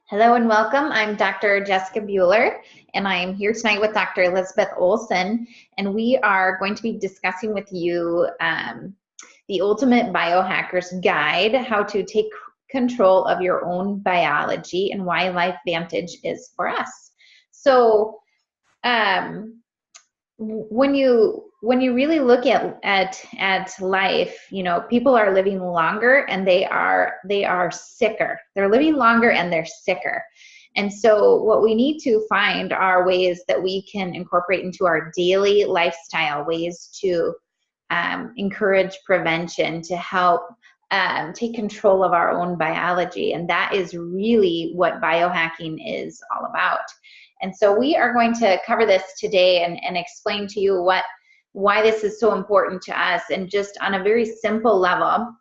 Hello and welcome. I'm Dr. Jessica Bueller, and I am here tonight with Dr. Elizabeth Olson, and we are going to be discussing with you the Ultimate Biohackers Guide, how to take control of your own biology and why LifeVantage is for us. So when you really look at life, you know, people are living longer and they are sicker. They're living longer and they're sicker. And so what we need to find are ways that we can incorporate into our daily lifestyle, ways to encourage prevention, to help take control of our own biology. And that is really what biohacking is all about. And so we are going to cover this today and explain to you why this is so important to us. And just on a very simple level,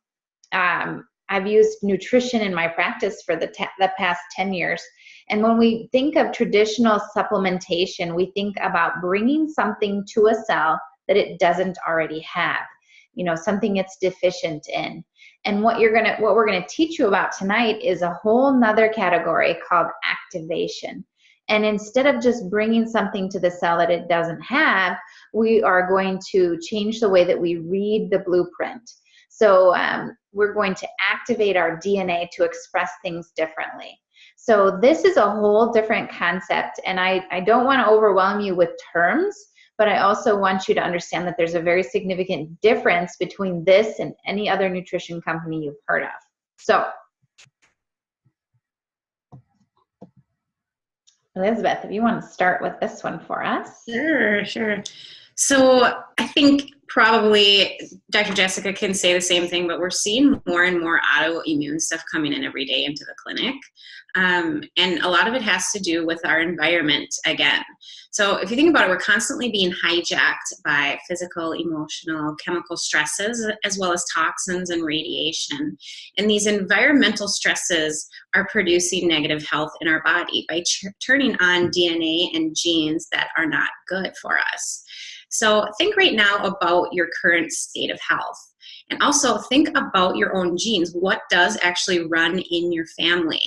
I've used nutrition in my practice for the past 10 years. And when we think of traditional supplementation, we think about bringing something to a cell that it doesn't already have, you know, something it's deficient in. And what we're gonna teach you about tonight is a whole nother category called activation. And instead of just bringing something to the cell that it doesn't have, we are going to change the way that we read the blueprint. So we're going to activate our DNA to express things differently. So this is a whole different concept, and I don't want to overwhelm you with terms, but I also want you to understand that there's a very significant difference between this and any other nutrition company you've heard of. So Elizabeth, if you want to start with this one for us. Sure. So I think probably Dr. Jessica can say the same thing, but we're seeing more and more autoimmune stuff coming in every day into the clinic. And a lot of it has to do with our environment again. So if you think about it, we're constantly being hijacked by physical, emotional, chemical stresses, as well as toxins and radiation. And these environmental stresses are producing negative health in our body by turning on DNA and genes that are not good for us. So think right now about your current state of health. And also think about your own genes. What does actually run in your family?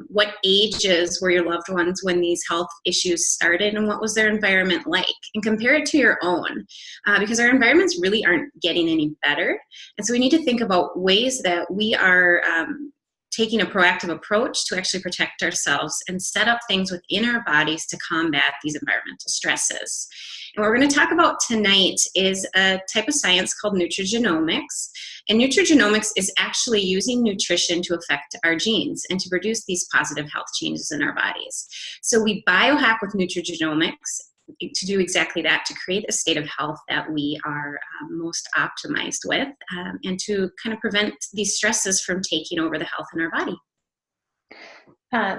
What ages were your loved ones when these health issues started, and what was their environment like? And compare it to your own, because our environments really aren't getting any better. And so we need to think about ways that we are taking a proactive approach to actually protect ourselves and set up things within our bodies to combat these environmental stresses. And what we're going to talk about tonight is a type of science called nutrigenomics. And nutrigenomics is actually using nutrition to affect our genes and to produce these positive health changes in our bodies. So we biohack with nutrigenomics to do exactly that, to create a state of health that we are most optimized with, and to kind of prevent these stresses from taking over the health in our body.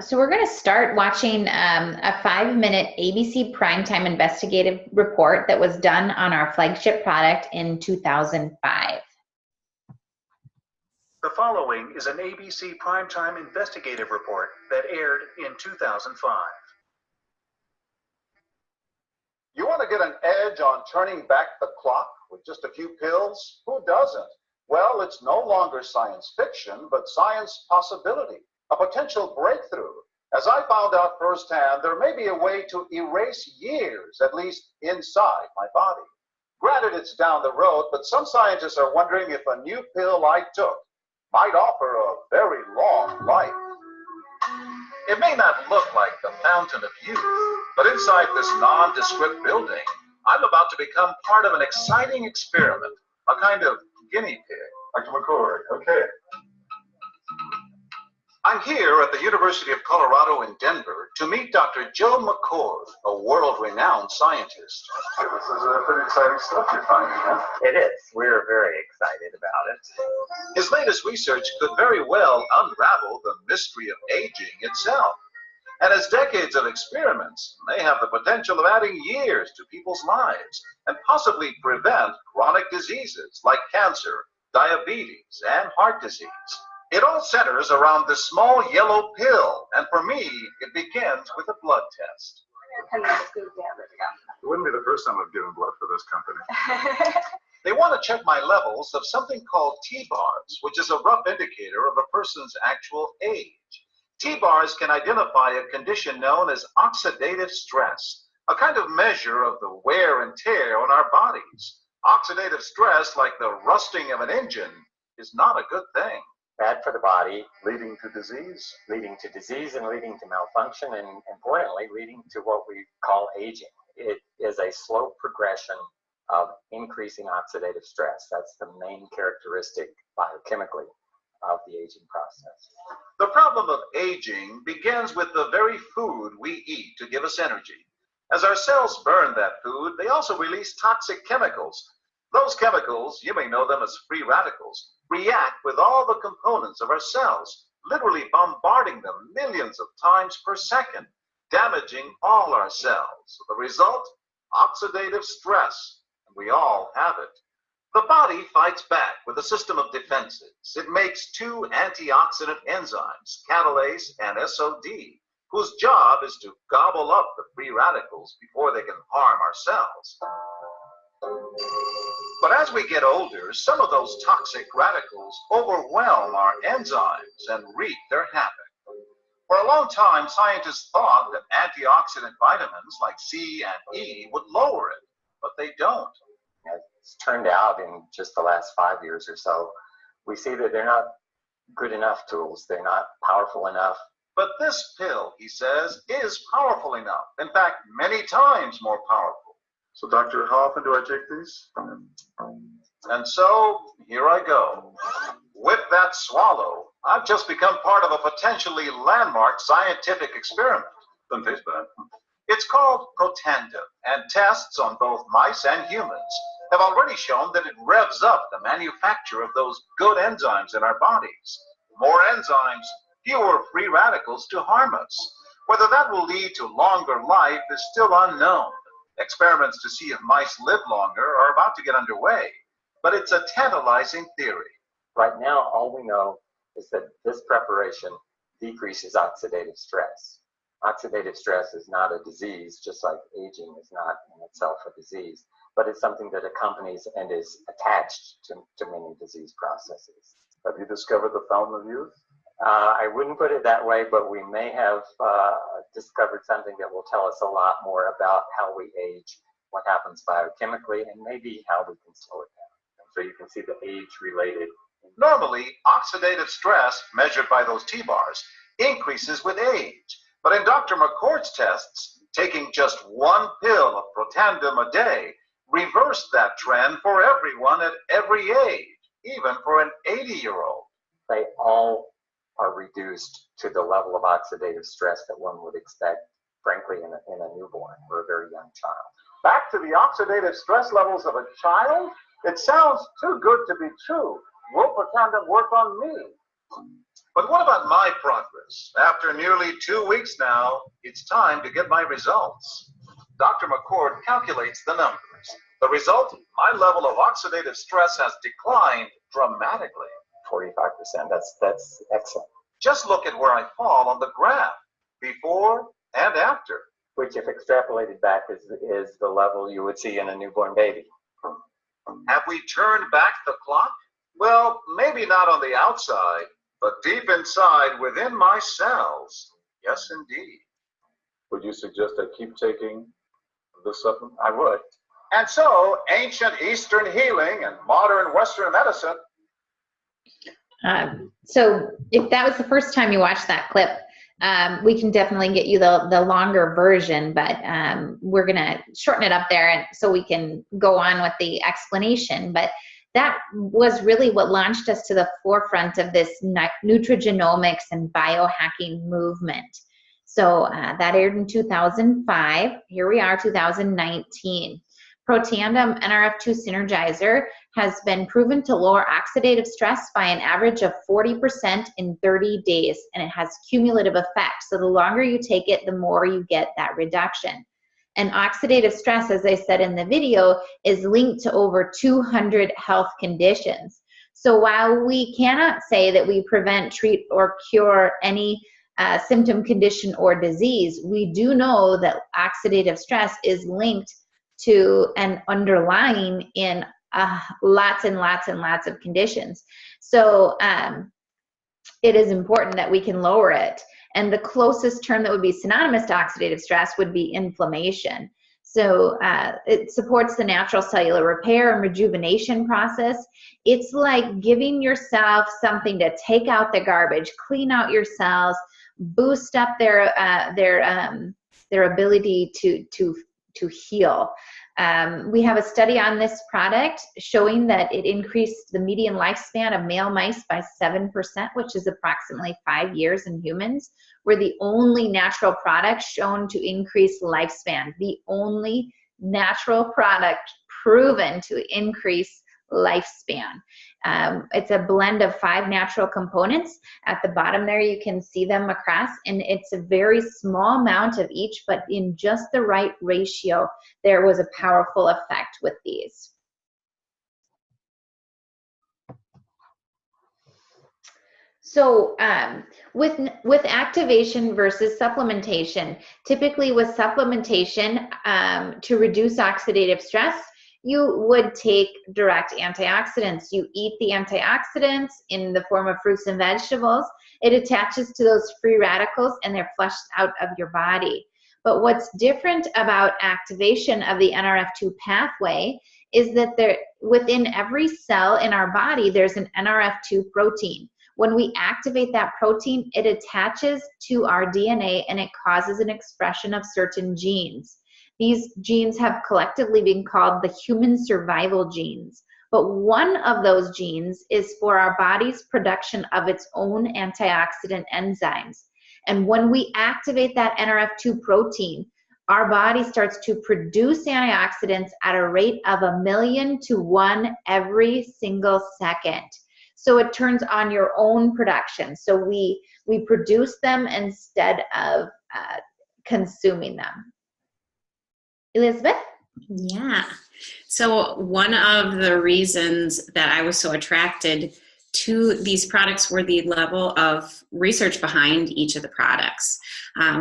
So we're going to start watching a 5-minute ABC Primetime investigative report that was done on our flagship product in 2005. The following is an ABC Primetime investigative report that aired in 2005. You want to get an edge on turning back the clock with just a few pills? Who doesn't? Well, it's no longer science fiction, but science possibility, a potential breakthrough. As I found out firsthand, there may be a way to erase years, at least inside my body. Granted, it's down the road, but some scientists are wondering if a new pill I took might offer a very long life. It may not look like the fountain of youth, but inside this nondescript building, I'm about to become part of an exciting experiment, a kind of guinea pig. Dr. McCord, okay. I'm here at the University of Colorado in Denver to meet Dr. Joe McCord, a world-renowned scientist. This is pretty exciting stuff you're finding, huh? It is. We're very excited about it. His latest research could very well unravel the mystery of aging itself. And his decades of experiments may have the potential of adding years to people's lives and possibly prevent chronic diseases like cancer, diabetes, and heart disease. It all centers around this small yellow pill, and for me, it begins with a blood test. It wouldn't be the first time I've given blood for this company. They want to check my levels of something called T-bars, which is a rough indicator of a person's actual age. T-bars can identify a condition known as oxidative stress, a kind of measure of the wear and tear on our bodies. Oxidative stress, like the rusting of an engine, is not a good thing. Bad for the body, Leading to disease. leading to disease and leading to malfunction, and importantly, leading to what we call aging. It is a slow progression of increasing oxidative stress. That's the main characteristic biochemically of the aging process. The problem of aging begins with the very food we eat to give us energy. As our cells burn that food, they also release toxic chemicals. Those chemicals, you may know them as free radicals, react with all the components of our cells, literally bombarding them millions of times per second, damaging all our cells. The result? Oxidative stress, and we all have it. The body fights back with a system of defenses. It makes two antioxidant enzymes, catalase and SOD, whose job is to gobble up the free radicals before they can harm our cells. But as we get older, some of those toxic radicals overwhelm our enzymes and wreak their havoc. For a long time, scientists thought that antioxidant vitamins like C and E would lower it, but they don't. It's turned out in just the last 5 years or so, we see that they're not good enough tools. They're not powerful enough. But this pill, he says, is powerful enough. In fact, many times more powerful. So, doctor, how often do I take these? And so, here I go. With that swallow, I've just become part of a potentially landmark scientific experiment. Doesn't taste bad. It's called Protandim, and tests on both mice and humans have already shown that it revs up the manufacture of those good enzymes in our bodies. More enzymes, fewer free radicals to harm us. Whether that will lead to longer life is still unknown. Experiments to see if mice live longer are about to get underway, but it's a tantalizing theory. Right now, all we know is that this preparation decreases oxidative stress. Oxidative stress is not a disease, just like aging is not in itself a disease, but it's something that accompanies and is attached to many disease processes. Have you discovered the fountain of youth? I wouldn't put it that way, but we may have discovered something that will tell us a lot more about how we age, what happens biochemically, and maybe how we can slow it down. So you can see the age-related. Normally, oxidative stress, measured by those T-bars, increases with age. But in Dr. McCord's tests, taking just one pill of Protandim a day reversed that trend for everyone at every age, even for an 80-year-old. They all are reduced to the level of oxidative stress that one would expect, frankly, in a newborn or a very young child. Back to the oxidative stress levels of a child? It sounds too good to be true. Will Protandim work on me? But what about my progress? After nearly 2 weeks now, it's time to get my results. Dr. McCord calculates the numbers. The result, my level of oxidative stress has declined dramatically. 45%, that's excellent. Just look at where I fall on the graph, before and after. Which, if extrapolated back, is the level you would see in a newborn baby. Have we turned back the clock? Well, maybe not on the outside, but deep inside within my cells. Yes, indeed. Would you suggest I keep taking this supplement? I would. And so, ancient Eastern healing and modern Western medicine. So if that was the first time you watched that clip, we can definitely get you the longer version, but we're going to shorten it up there and so we can go on with the explanation. But that was really what launched us to the forefront of this nutrigenomics and biohacking movement. So that aired in 2005. Here we are, 2019. Protandim NRF2 Synergizer has been proven to lower oxidative stress by an average of 40% in 30 days, and it has cumulative effects. So the longer you take it, the more you get that reduction. And oxidative stress, as I said in the video, is linked to over 200 health conditions. So while we cannot say that we prevent, treat, or cure any symptom, condition, or disease, we do know that oxidative stress is linked to and underlying in lots and lots and lots of conditions. So it is important that we can lower it. And the closest term that would be synonymous to oxidative stress would be inflammation. So it supports the natural cellular repair and rejuvenation process. It's like giving yourself something to take out the garbage, clean out your cells, boost up their ability to heal. We have a study on this product showing that it increased the median lifespan of male mice by 7%, which is approximately 5 years in humans. We're the only natural product shown to increase lifespan, the only natural product proven to increase lifespan. It's a blend of 5 natural components. At the bottom there, you can see them across, and it's a very small amount of each, but in just the right ratio, there was a powerful effect with these. So with activation versus supplementation, typically with supplementation to reduce oxidative stress, you would take direct antioxidants. You eat the antioxidants in the form of fruits and vegetables. It attaches to those free radicals and they're flushed out of your body. But what's different about activation of the NRF2 pathway is that within every cell in our body, there's an NRF2 protein. When we activate that protein, it attaches to our DNA and it causes an expression of certain genes. These genes have collectively been called the human survival genes. But one of those genes is for our body's production of its own antioxidant enzymes. And when we activate that NRF2 protein, our body starts to produce antioxidants at a rate of 1,000,000 to 1 every single second. So it turns on your own production. So we produce them instead of consuming them. Elizabeth? Yeah. So one of the reasons that I was so attracted to these products were the level of research behind each of the products.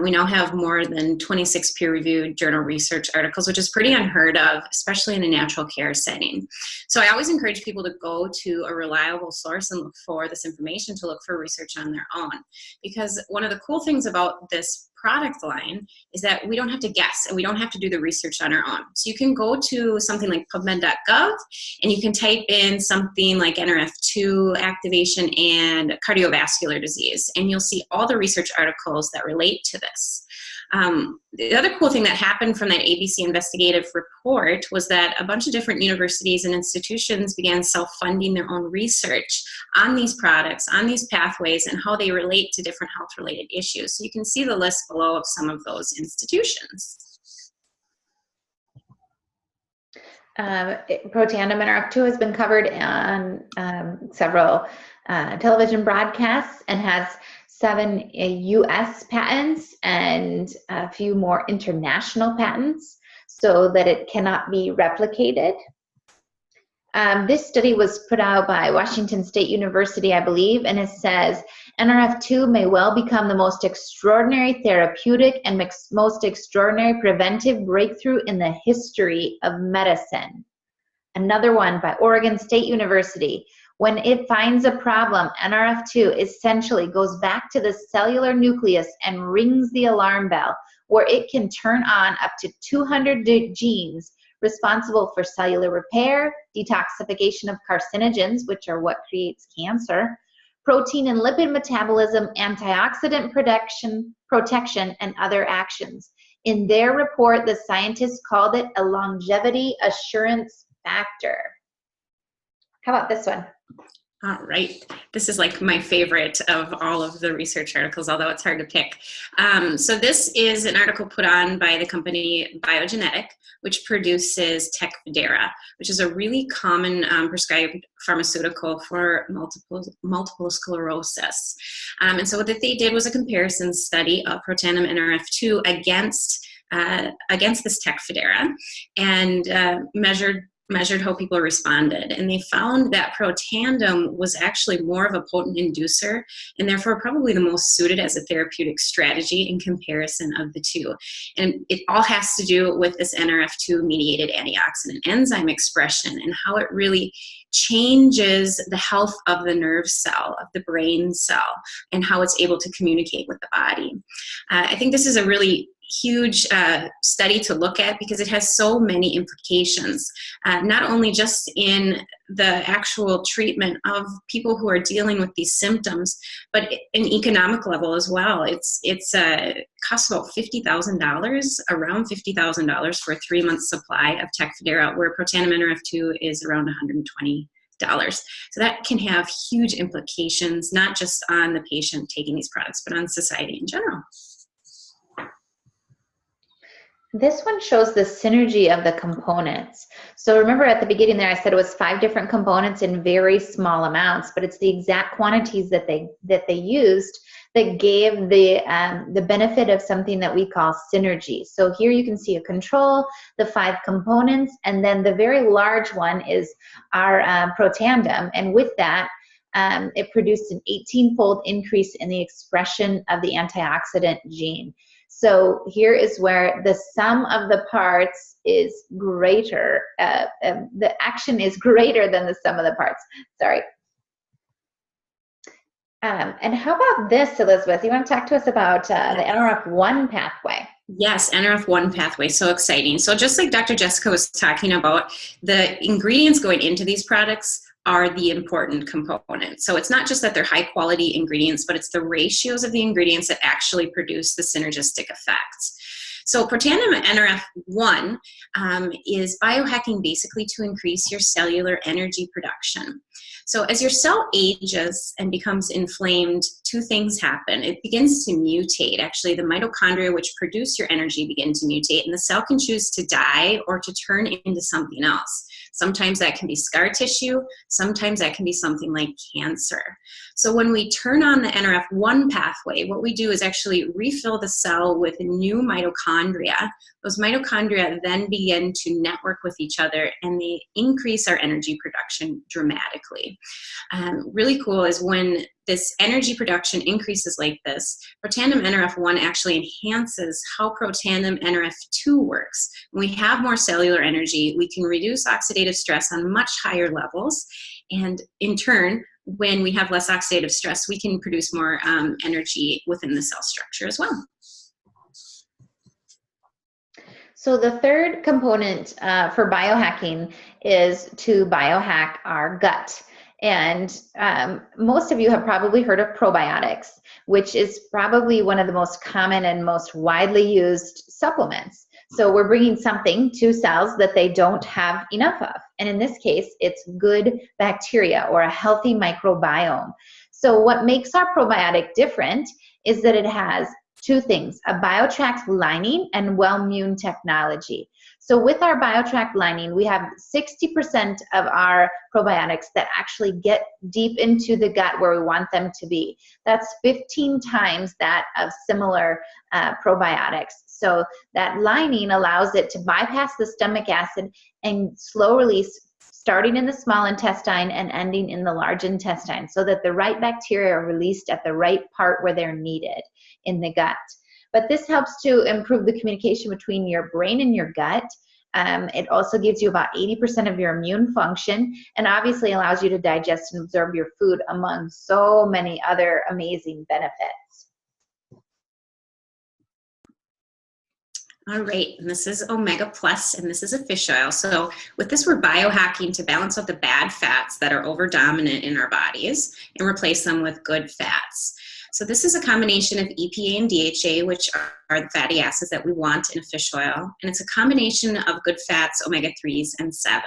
We now have more than 26 peer-reviewed journal research articles, which is pretty unheard of, especially in a natural care setting. So I always encourage people to go to a reliable source and look for this information, to look for research on their own. Because one of the cool things about this product line is that we don't have to guess and we don't have to do the research on our own. So you can go to something like PubMed.gov and you can type in something like NRF2 activation and cardiovascular disease, and you'll see all the research articles that relate to this. The other cool thing that happened from that ABC investigative report was that a bunch of different universities and institutions began self-funding their own research on these products, on these pathways, and how they relate to different health-related issues. So you can see the list below of some of those institutions. Protandim NRF2 has been covered on several television broadcasts and has 7 US patents and a few more international patents so that it cannot be replicated. This study was put out by Washington State University, I believe, and it says NRF2 may well become the most extraordinary therapeutic and most extraordinary preventive breakthrough in the history of medicine. Another one by Oregon State University. When it finds a problem, NRF2 essentially goes back to the cellular nucleus and rings the alarm bell, where it can turn on up to 200 genes responsible for cellular repair, detoxification of carcinogens, which are what creates cancer, protein and lipid metabolism, antioxidant protection, and other actions. In their report, the scientists called it a longevity assurance factor. How about this one? All right. This is like my favorite of all of the research articles, although it's hard to pick. So this is an article put on by the company Biogenetic, which produces Tecfidera, which is a really common prescribed pharmaceutical for multiple sclerosis. And so what they did was a comparison study of Protandim NRF2 against this Tecfidera and measured measured how people responded, and they found that Protandim was actually more of a potent inducer and therefore probably the most suited as a therapeutic strategy in comparison of the two. And it all has to do with this NRF2 mediated antioxidant enzyme expression and how it really changes the health of the nerve cell, of the brain cell, and how it's able to communicate with the body. I think this is a really huge study to look at because it has so many implications, not only just in the actual treatment of people who are dealing with these symptoms, but an economic level as well. It's costs about $50,000, around $50,000 for a 3-month supply of Tecfidera, where Protandim NRF2 is around $120. So that can have huge implications, not just on the patient taking these products, but on society in general. This one shows the synergy of the components. So remember at the beginning there, I said it was 5 different components in very small amounts, but it's the exact quantities that they used that gave the benefit of something that we call synergy. So here you can see a control, the 5 components, and then the very large one is our Protandim, and with that, it produced an 18-fold increase in the expression of the antioxidant gene. So here is where the sum of the parts is greater. The action is greater than the sum of the parts. Sorry. And how about this, Elizabeth? You want to talk to us about the NRF1 pathway? Yes, NRF1 pathway, so exciting. So just like Dr. Jessica was talking about, the ingredients going into these products are the important component. So it's not just that they're high quality ingredients, but it's the ratios of the ingredients that actually produce the synergistic effects. So Protandim NRF1 is biohacking basically to increase your cellular energy production. So as your cell ages and becomes inflamed, 2 things happen. It begins to mutate. Actually, the mitochondria which produce your energy begin to mutate, and the cell can choose to die or to turn into something else. Sometimes that can be scar tissue. Sometimes that can be something like cancer. So when we turn on the NRF1 pathway, what we do is actually refill the cell with new mitochondria. Those mitochondria then begin to network with each other, and they increase our energy production dramatically. Really cool is when this energy production increases like this, Protandim NRF1 actually enhances how Protandim NRF2 works. When we have more cellular energy, we can reduce oxidative stress on much higher levels, and in turn, when we have less oxidative stress, we can produce more energy within the cell structure as well. So the third component for biohacking is to biohack our gut. And most of you have probably heard of probiotics, which is probably one of the most common and most widely used supplements. So we're bringing something to cells that they don't have enough of. And in this case, it's good bacteria or a healthy microbiome. So what makes our probiotic different is that it has 2 things, a BioTract lining and Wellmune technology. So with our BioTract lining, we have 60% of our probiotics that actually get deep into the gut where we want them to be. That's 15 times that of similar probiotics. So that lining allows it to bypass the stomach acid and slow release, starting in the small intestine and ending in the large intestine, so that the right bacteria are released at the right part where they're needed in the gut. But this helps to improve the communication between your brain and your gut. It also gives you about 80% of your immune function, and obviously allows you to digest and absorb your food, among so many other amazing benefits. All right, and this is Omega Plus, and this is a fish oil. So with this, we're biohacking to balance out the bad fats that are over-dominant in our bodies and replace them with good fats. So this is a combination of EPA and DHA, which are the fatty acids that we want in a fish oil. And it's a combination of good fats, omega-3s, and 7.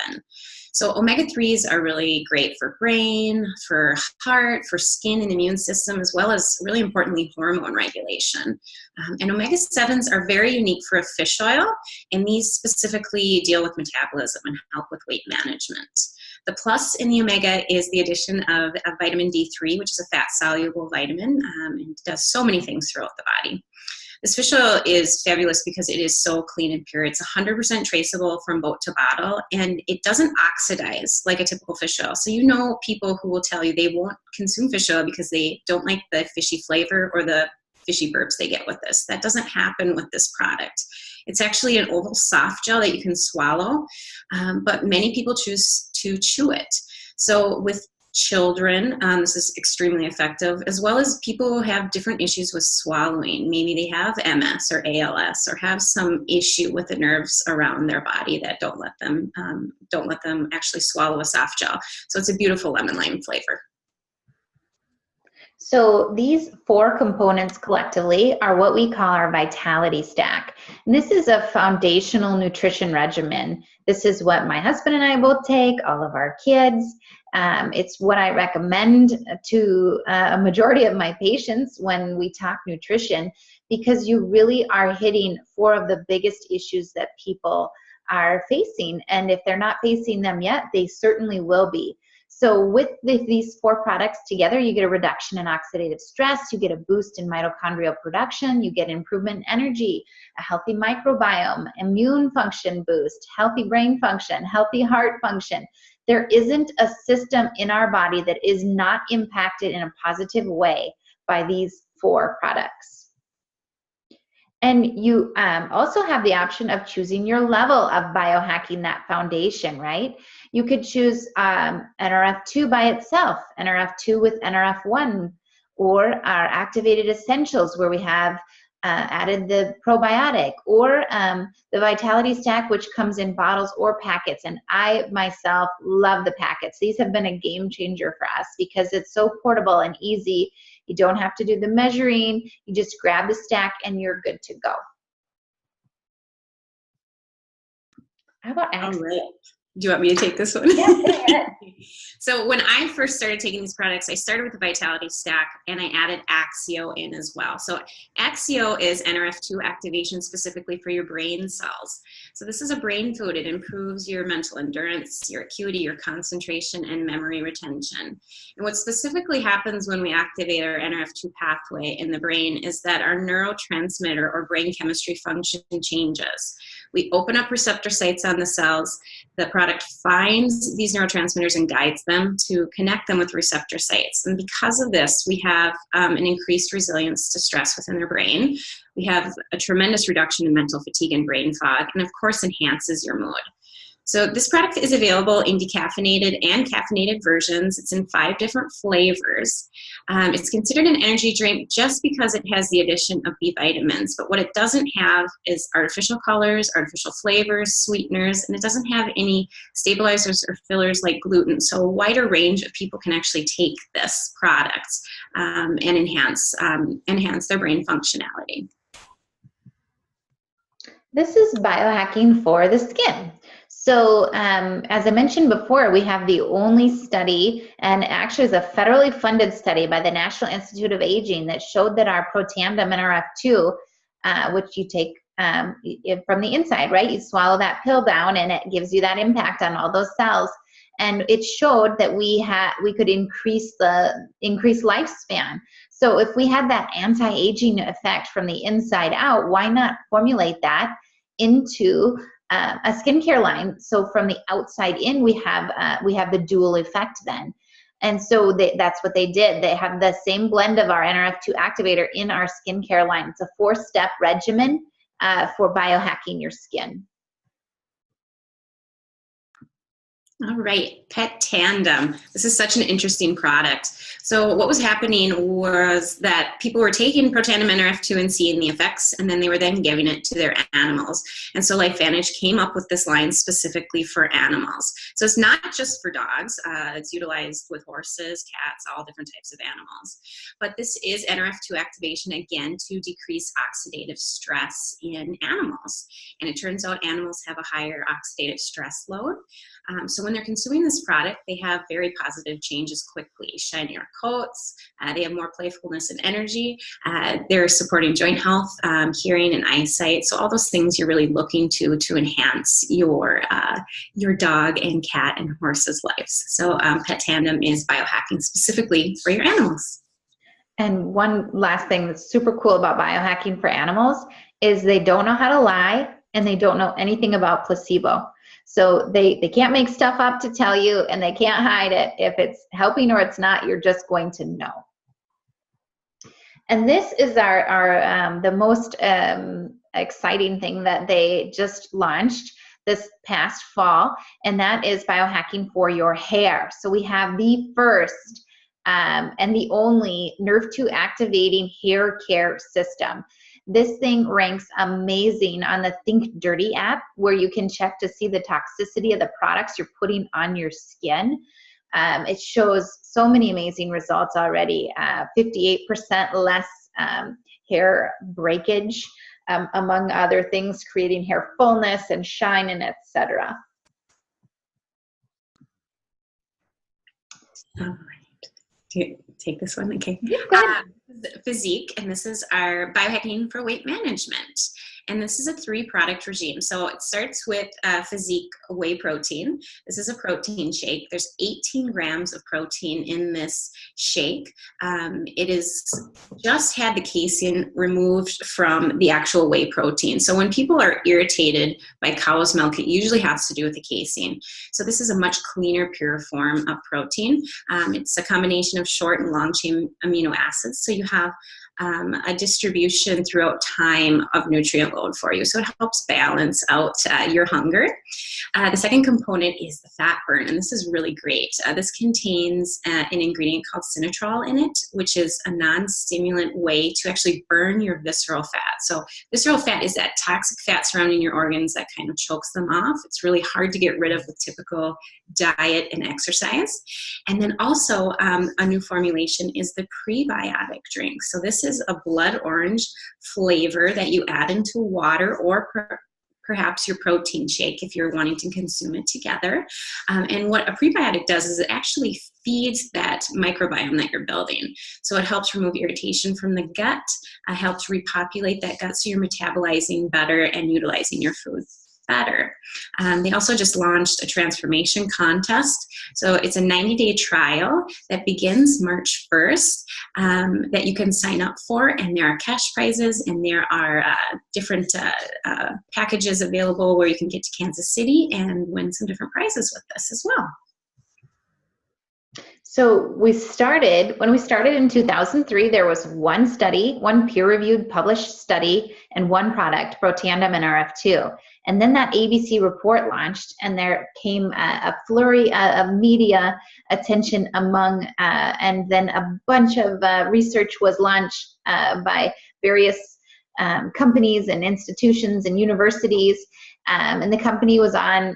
So omega-3s are really great for brain, for heart, for skin and immune system, as well as, really importantly, hormone regulation. And omega-7s are very unique for a fish oil, and these specifically deal with metabolism and help with weight management. The plus in the omega is the addition of vitamin D3, which is a fat-soluble vitamin, and does so many things throughout the body. This fish oil is fabulous because it is so clean and pure. It's 100% traceable from boat to bottle, and it doesn't oxidize like a typical fish oil. So you know people who will tell you they won't consume fish oil because they don't like the fishy flavor or the fishy burps they get with this. That doesn't happen with this product. It's actually an oval soft gel that you can swallow, but many people choose to chew it. So with children, this is extremely effective, as well as people who have different issues with swallowing. Maybe they have MS or ALS or have some issue with the nerves around their body that don't let them actually swallow a soft gel. So it's a beautiful lemon lime flavor. So these 4 components collectively are what we call our vitality stack. And this is a foundational nutrition regimen. This is what my husband and I both take, all of our kids. It's what I recommend to a majority of my patients when we talk nutrition, because you really are hitting 4 of the biggest issues that people are facing. And if they're not facing them yet, they certainly will be. So with these 4 products together, you get a reduction in oxidative stress, you get a boost in mitochondrial production, you get improvement in energy, a healthy microbiome, immune function boost, healthy brain function, healthy heart function. There isn't a system in our body that is not impacted in a positive way by these 4 products. And you also have the option of choosing your level of biohacking, that foundation, right? You could choose NRF2 by itself, NRF2 with NRF1, or our activated essentials where we have added the probiotic, or the vitality stack, which comes in bottles or packets. And I myself love the packets. These have been a game changer for us because it's so portable and easy. You don't have to do the measuring. You just grab the stack and you're good to go. How about access? All right. Do you want me to take this one? Yeah, go ahead. So when I first started taking these products, I started with the Vitality Stack and I added Axio in as well. So Axio is NRF2 activation specifically for your brain cells. So this is a brain food. It improves your mental endurance, your acuity, your concentration, and memory retention. And what specifically happens when we activate our NRF2 pathway in the brain is that our neurotransmitter or brain chemistry function changes. We open up receptor sites on the cells. The product finds these neurotransmitters and guides them to connect them with receptor sites. And because of this, we have an increased resilience to stress within their brain. We have a tremendous reduction in mental fatigue and brain fog, and of course enhances your mood. So this product is available in decaffeinated and caffeinated versions. It's in 5 different flavors. It's considered an energy drink just because it has the addition of B vitamins, but what it doesn't have is artificial colors, artificial flavors, sweeteners, and it doesn't have any stabilizers or fillers like gluten. So a wider range of people can actually take this product and enhance their brain functionality. This is biohacking for the skin. So as I mentioned before, we have the only study, and actually is a federally funded study by the National Institute of Aging, that showed that our Protandim NRF2, which you take from the inside, right? You swallow that pill down and it gives you that impact on all those cells. And it showed that we could increase lifespan. So if we had that anti-aging effect from the inside out, why not formulate that into a skincare line? So from the outside in, we have the dual effect then. And so that's what they did. They have the same blend of our NRF2 activator in our skincare line. It's a 4-step regimen for biohacking your skin. All right, Pet Tandem. This is such an interesting product. So what was happening was that people were taking Protandim NRF2 and seeing the effects, and then they were then giving it to their animals. And so LifeVantage came up with this line specifically for animals. So it's not just for dogs. It's utilized with horses, cats, all different types of animals. But this is NRF2 activation, again, to decrease oxidative stress in animals. And it turns out animals have a higher oxidative stress load. So when they're consuming this product, they have very positive changes quickly. Shinier coats, they have more playfulness and energy. They're supporting joint health, hearing and eyesight. So all those things you're really looking to enhance your dog and cat and horse's lives. So Pet Tandem is biohacking specifically for your animals. And one last thing that's super cool about biohacking for animals is they don't know how to lie, and they don't know anything about placebo. So they can't make stuff up to tell you, and they can't hide it. If it's helping or it's not, you're just going to know. And this is our the most exciting thing that they just launched this past fall, and that is biohacking for your hair. So we have the first and the only Nerve 2 activating hair care system. This thing ranks amazing on the Think Dirty app, where you can check to see the toxicity of the products you're putting on your skin. It shows so many amazing results already. 58% less hair breakage, among other things, creating hair fullness and shine, and etc. All right. Do you take this one? Okay. Yeah, go ahead. Physique, and this is our biohacking for weight management. And this is a 3-product regime. So it starts with Physique whey protein. This is a protein shake. There's 18 grams of protein in this shake. It is just had the casein removed from the actual whey protein. So when people are irritated by cow's milk, it usually has to do with the casein. So this is a much cleaner, pure form of protein. It's a combination of short and long chain amino acids. So you have a distribution throughout time of nutrient load for you. So it helps balance out your hunger. The second component is the fat burn, and this is really great. This contains an ingredient called sinotrol in it, which is a non-stimulant way to actually burn your visceral fat. So visceral fat is that toxic fat surrounding your organs that kind of chokes them off. It's really hard to get rid of with typical diet and exercise. And then also a new formulation is the prebiotic drink. So this is a blood orange flavor that you add into water, or perhaps your protein shake if you're wanting to consume it together. And what a prebiotic does is it actually feeds that microbiome that you're building. So it helps remove irritation from the gut, helps repopulate that gut so you're metabolizing better and utilizing your food better. They also just launched a transformation contest. So it's a 90-day trial that begins March 1st that you can sign up for, and there are cash prizes, and there are different packages available where you can get to Kansas City and win some different prizes with this as well. So when we started in 2003, there was one study, one peer-reviewed published study, and one product, Protandim and RF2. And then that ABC report launched, and there came a flurry of media attention among, and then a bunch of research was launched by various companies and institutions and universities, and the company was on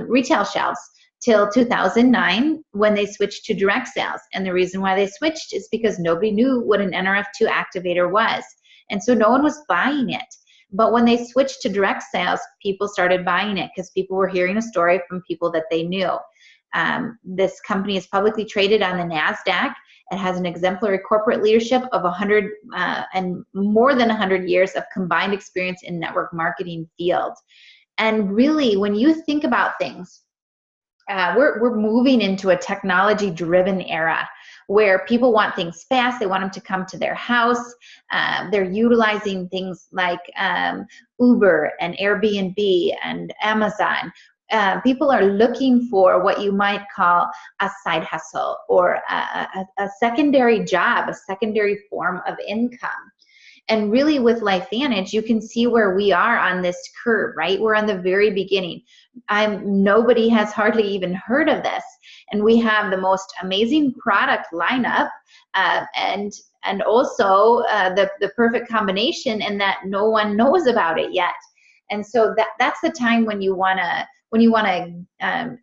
retail shelves till 2009, when they switched to direct sales. And the reason why they switched is because nobody knew what an NRF2 activator was. And so no one was buying it. But when they switched to direct sales, people started buying it because people were hearing a story from people that they knew. This company is publicly traded on the NASDAQ. It has an exemplary corporate leadership of 100 and more than 100 years of combined experience in network marketing field. And really, when you think about things, we're moving into a technology-driven era where people want things fast. They want them to come to their house. They're utilizing things like Uber and Airbnb and Amazon. People are looking for what you might call a side hustle or a secondary job, a secondary form of income. And really with LifeVantage, you can see where we are on this curve, right? We're on the very beginning. Nobody has hardly even heard of this. And we have the most amazing product lineup and also the perfect combination in that no one knows about it yet. And so that's the time when you want to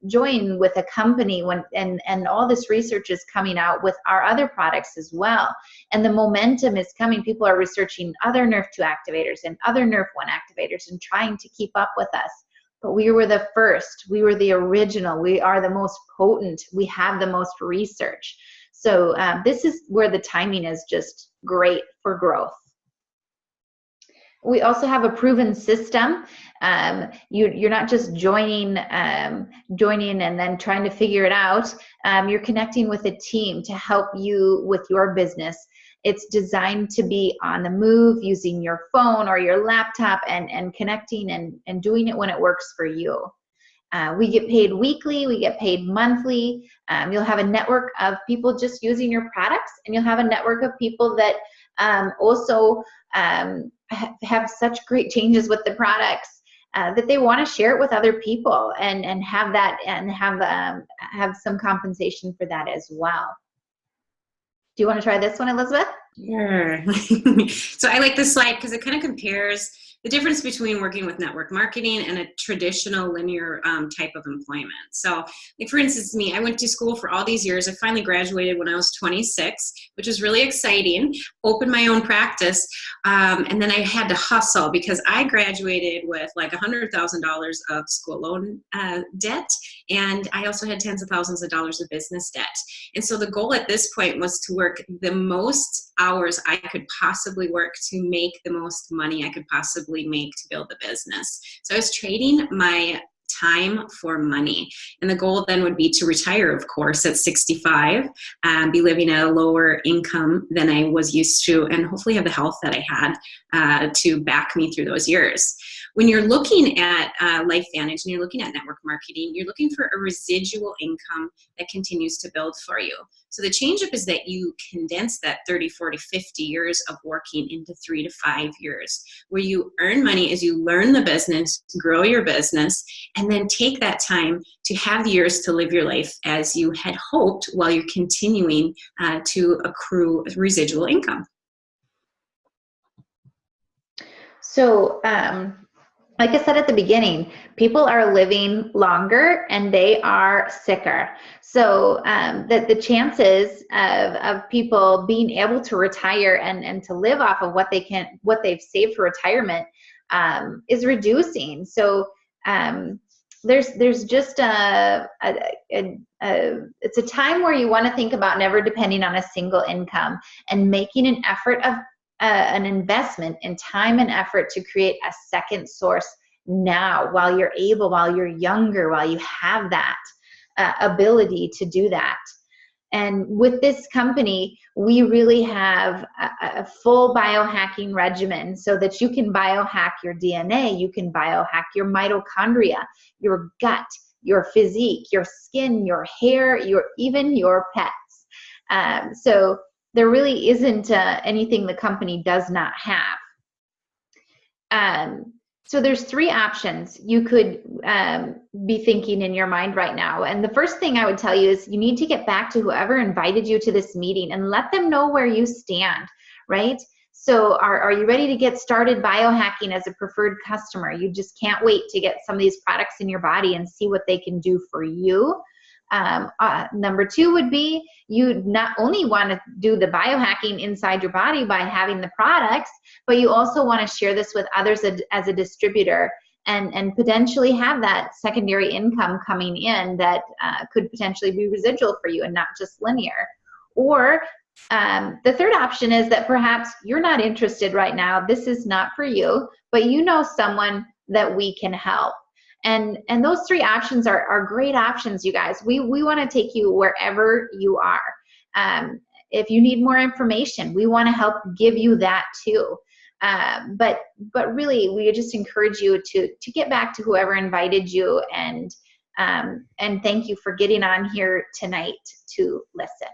join with a company and all this research is coming out with our other products as well. And the momentum is coming. People are researching other NRF2 activators and other NRF1 activators and trying to keep up with us. But we were the first. We were the original. We are the most potent. We have the most research. So this is where the timing is just great for growth. We also have a proven system. You're not just joining and then trying to figure it out. You're connecting with a team to help you with your business. It's designed to be on the move, using your phone or your laptop, and connecting and doing it when it works for you. We get paid weekly, we get paid monthly. You'll have a network of people just using your products, and you'll have a network of people that also have such great changes with the products that they want to share it with other people, and have that, and have some compensation for that as well. Do you want to try this one, Elizabeth? Sure. So I like this slide because it kind of compares the difference between working with network marketing and a traditional linear type of employment. So, like for instance, me, I went to school for all these years. I finally graduated when I was 26, which was really exciting. Opened my own practice, and then I had to hustle because I graduated with like $100,000 of school loan debt, and I also had tens of thousands of dollars of business debt. And so the goal at this point was to work the most hours I could possibly work to make the most money I could possibly make to build the business. So I was trading my time for money. And the goal then would be to retire, of course, at 65, be living at a lower income than I was used to, and hopefully have the health that I had to back me through those years. When you're looking at LifeVantage and you're looking at network marketing, you're looking for a residual income that continues to build for you. So the change up is that you condense that 30, 40, 50 years of working into 3 to 5 years, where you earn money as you learn the business, grow your business, and then take that time to have the years to live your life as you had hoped while you're continuing to accrue residual income. So, like I said at the beginning, people are living longer and they are sicker. So the chances of people being able to retire and to live off of what they've saved for retirement is reducing. So there's just it's a time where you want to think about never depending on a single income and making an effort of an investment in time and effort to create a second source now, while you're able, while you're younger, while you have that ability to do that. And with this company, we really have a full biohacking regimen so that you can biohack your DNA, you can biohack your mitochondria, your gut, your physique, your skin, your hair, even your pets. So there really isn't anything the company does not have. So there's 3 options you could be thinking in your mind right now. And the first thing I would tell you is you need to get back to whoever invited you to this meeting and let them know where you stand, right? So are you ready to get started biohacking as a preferred customer? You just can't wait to get some of these products in your body and see what they can do for you. Number 2 would be you not only want to do the biohacking inside your body by having the products, but you also want to share this with others as a distributor and potentially have that secondary income coming in that could potentially be residual for you and not just linear. Or the third option is that perhaps you're not interested right now. This is not for you, but you know someone that we can help. And those 3 options are great options, you guys. We want to take you wherever you are. If you need more information, we want to help give you that too. But really, we just encourage you to get back to whoever invited you, and thank you for getting on here tonight to listen.